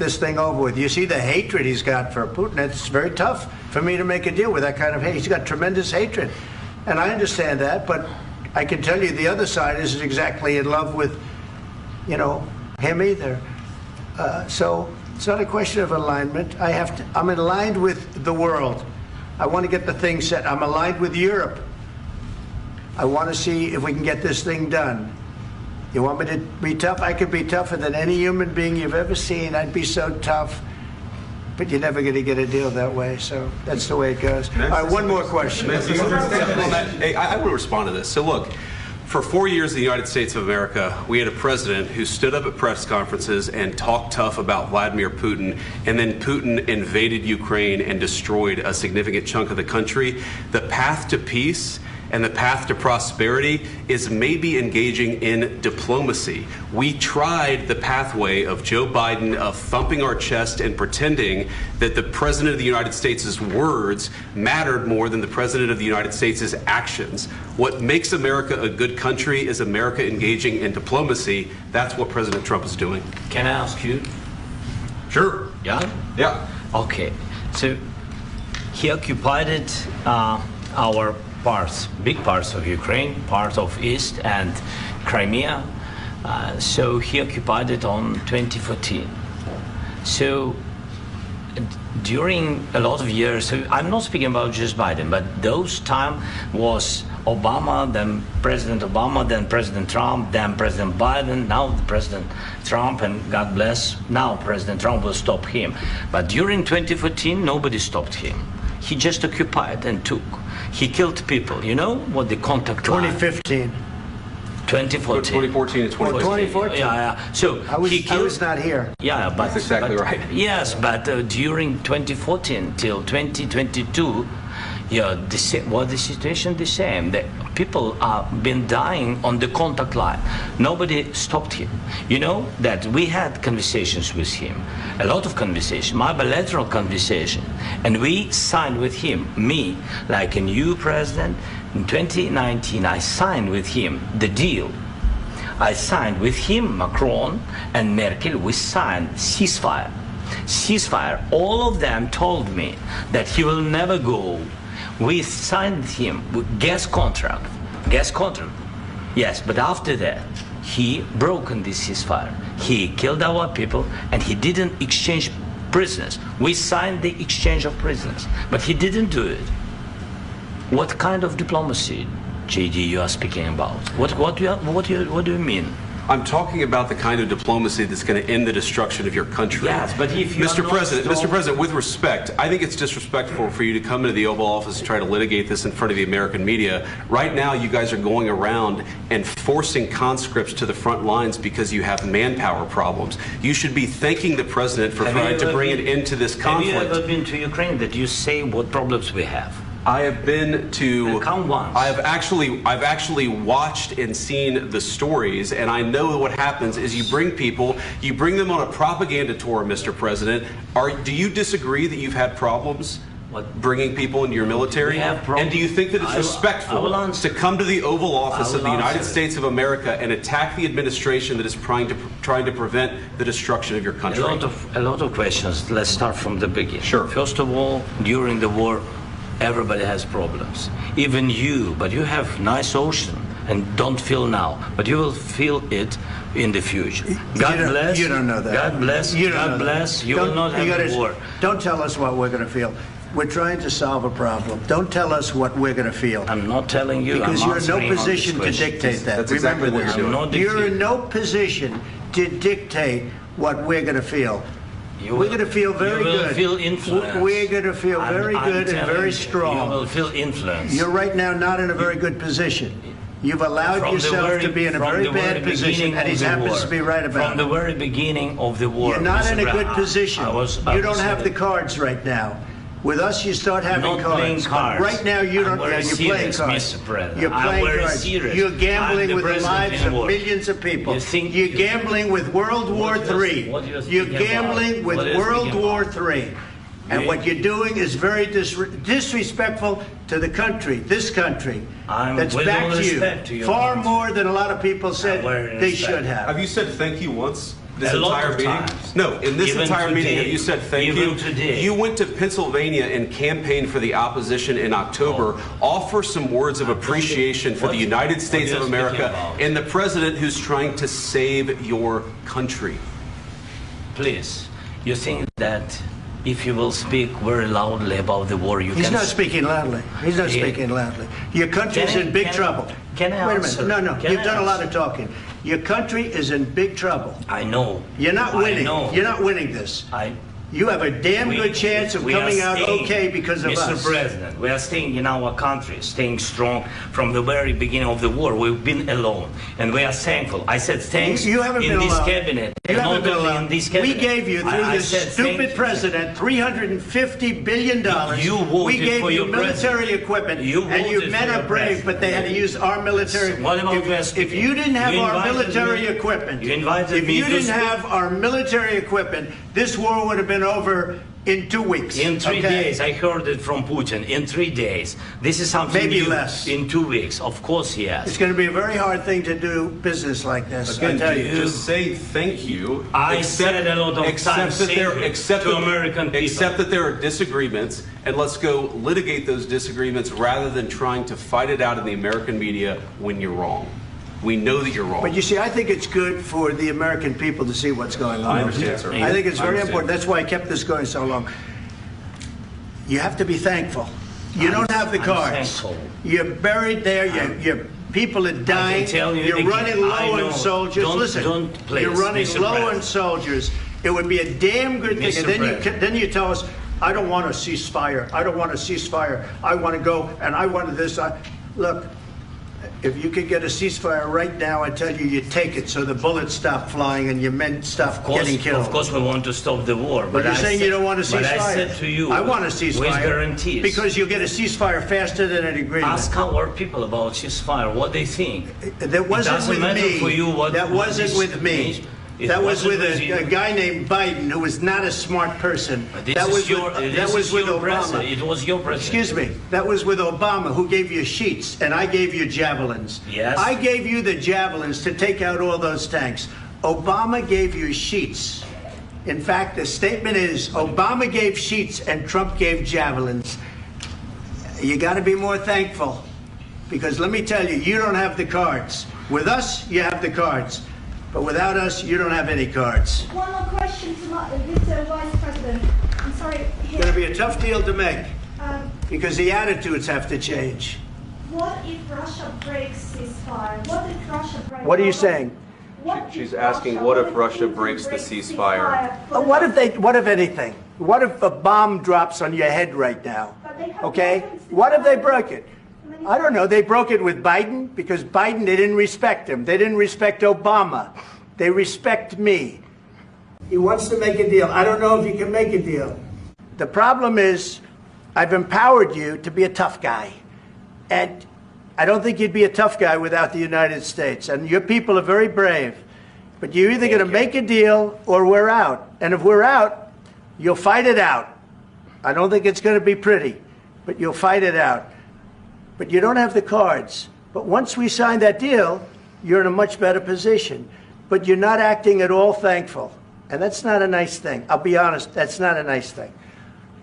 this thing over with. You see the hatred he's got for Putin. It's very tough for me to make a deal with that kind of hate. He's got tremendous hatred. And I understand that, but I can tell you the other side isn't exactly in love with, him either. So it's not a question of alignment. I'm aligned with the world. I want to get the thing set. I'm aligned with Europe. I want to see if we can get this thing done. You want me to be tough? I could be tougher than any human being you've ever seen. I'd be so tough. But you're never going to get a deal that way. So that's the way it goes. All right, one more question. Hey, I want to respond to this. So look, for 4 years in the United States of America, we had a president who stood up at press conferences and talked tough about Vladimir Putin, and then Putin invaded Ukraine and destroyed a significant chunk of the country. The path to peace and the path to prosperity is maybe engaging in diplomacy. We tried the pathway of Joe Biden of thumping our chest and pretending that the President of the United States' words mattered more than the President of the United States' actions. What makes America a good country is America engaging in diplomacy. That's what President Trump is doing. Can I ask you? Sure. Yeah? Yeah. Okay. So he occupied our big parts of Ukraine, part of East and Crimea. So he occupied it on 2014. So during a lot of years, so I'm not speaking about just Biden, but those time was Obama, then President Obama, then President Trump, then President Biden, now the President Trump, and God bless, now President Trump will stop him. But during 2014, nobody stopped him. He just occupied and took. He killed people. You know what the contact line? 2015. 2014. 2014 and 2014. 2014. Yeah. So I was not here. Yeah, but that's exactly right. Yes, but during 2014 till 2022, the situation the same. The people have been dying on the contact line. Nobody stopped him. You know that we had conversations with him, a lot of conversations, my bilateral conversation, and we signed with him, me, like a new president. In 2019, I signed with him the deal. I signed with him, Macron and Merkel, we signed ceasefire. Ceasefire. All of them told me that he will never go. We signed him with gas contract. Yes, but after that, he broken this ceasefire. He killed our people, and he didn't exchange prisoners. We signed the exchange of prisoners, but he didn't do it. What kind of diplomacy, JD, you are speaking about? What do you mean? I'm talking about the kind of diplomacy that's going to end the destruction of your country. Yes, but if you Mr. President, with respect, I think it's disrespectful for you to come into the Oval Office and try to litigate this in front of the American media. Right now, you guys are going around and forcing conscripts to the front lines because you have manpower problems. You should be thanking the President for trying to bring an end to this conflict. Have you ever been to Ukraine that you say what problems we have? I have been to. Come once. I've actually watched and seen the stories, and I know what happens is you bring them on a propaganda tour, Mr. President. Do you disagree that you've had problems bringing people into your military? And do you think that it's respectful to come to the Oval Office of the United States of America and attack the administration that is trying to prevent the destruction of your country? A lot of questions. Let's start from the beginning. Sure. First of all, during the war, everybody has problems, even you, but you have nice ocean and don't feel now, but you will feel it in the future. God bless. You don't know that. God bless. God bless. You will not have a war. Don't tell us what we're going to feel. We're trying to solve a problem. Don't tell us what we're going to feel. I'm not telling you. Because you're in no position to dictate that. That's exactly what you're doing. You're in no position to dictate what we're going to feel. We're going to feel very good. You will feel influenced. We're going to feel very good and very strong. You will feel influenced. You're right now not in a very good position. You've allowed yourself to be in a very bad position, and he happens to be right about it. From the very beginning of the war. You're not in a good position. You don't have the cards right now. With us, you start having cards. Right now, you don't. You're playing cards. You're playing cards. You're gambling with the lives of millions of people. You're gambling with World War III. You're gambling with World War III. And what you're doing is very disrespectful to the country, this country, that's backed you far more than a lot of people said they should have. Have you said thank you once? This A lot entire of meeting? times. No, in this Even entire meeting, today. have you said thank Even you? today. You went to Pennsylvania and campaigned for the opposition in October. Offer some words of appreciation for the United States of America and the president who's trying to save your country. Please, you think that if you will speak very loudly about the war, you He's can... not speaking loudly. He's not Yeah. speaking loudly. Your country's Can I- in big can- trouble. can I Wait a answer? minute. No, Can you've I done a lot answer? of talking. Your country is in big trouble. I know. You're not winning. I know. You're not winning this. You have a damn good chance of we are coming out staying, okay because of Mr. us. President, we are staying in our country, staying strong from the very beginning of the war. We've been alone, and we are thankful. I said thanks You haven't in been this alone. cabinet. You and haven't not been only alone. in this cabinet. We gave you, through I this said stupid thank you. president, $350 billion. You voted we gave for you your military president. equipment, You and you voted men for are your brave, but they had to use our military. What about if you didn't have You our invited military me- equipment, you invited if me you to didn't speak- have our military equipment, this war would have been over in 2 weeks. In 3 okay? days, I heard it from Putin. In 3 days, this is something Maybe new. less. In 2 weeks, of course, yes. It's going to be a very hard thing to do business like this. I Again, tell you. just say thank you. I said a lot of except times that thank there, you except to that, American people. Except that there are disagreements, and let's go litigate those disagreements rather than trying to fight it out in the American media when you're wrong. We know that you're wrong. But you see, I think it's good for the American people to see what's going on. I understand, sir. I think it's I very understand. important. That's why I kept this going so long. You have to be thankful. You don't have the I'm cards. thankful. You're buried there. Your people are dying. tell you You're again, running I low know. on soldiers. Don't- Listen, don't, please, you're running Mr. low on President. soldiers. It would be a damn good thing. Mr. And then President. then you tell us, I don't want a ceasefire. I don't want a ceasefire. I want to go and I want this. Look, if you could get a ceasefire right now, I tell you, you take it so the bullets stop flying and your men stop getting killed. Of course, we want to stop the war. But you're I saying said- you don't want a ceasefire. But I said to you, I want a ceasefire. with guarantees. Because you'll get a ceasefire faster than an agreement. Ask our people about ceasefire, what they think. That wasn't doesn't with matter me. for you what- that what wasn't this with me. means. It That was with wasn't with a you. guy named Biden, who was not a smart person. But this That is was your, with, this that was is with your Obama. president. It was your president. Excuse me. That was with Obama, who gave you sheets, and I gave you javelins. Yes. I gave you the javelins to take out all those tanks. Obama gave you sheets. In fact, the statement is Obama gave sheets and Trump gave javelins. You got to be more thankful, because let me tell you, you don't have the cards. With us, you have the cards. But without us, you don't have any cards. One more question to Mr. Vice President. I'm sorry. It's going to be a tough deal to make, Um, because the attitudes have to change. what if Russia breaks ceasefire? What if Russia breaks? What are you saying? What She's if asking, what if Russia breaks the ceasefire? What if anything? What if a bomb drops on your head right now? But they have Okay? weapons to What if they fire. broke it? I don't know. They broke it with Biden because Biden, they didn't respect him. They didn't respect Obama. They respect me. He wants to make a deal. I don't know if he can make a deal. The problem is, I've empowered you to be a tough guy. And I don't think you'd be a tough guy without the United States. And your people are very brave. But you're either going to make a deal or we're out. And if we're out, you'll fight it out. I don't think it's going to be pretty, but you'll fight it out. But you don't have the cards. But once we sign that deal, you're in a much better position. But you're not acting at all thankful. And that's not a nice thing. I'll be honest, that's not a nice thing.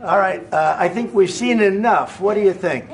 All right, I think we've seen enough. What do you think?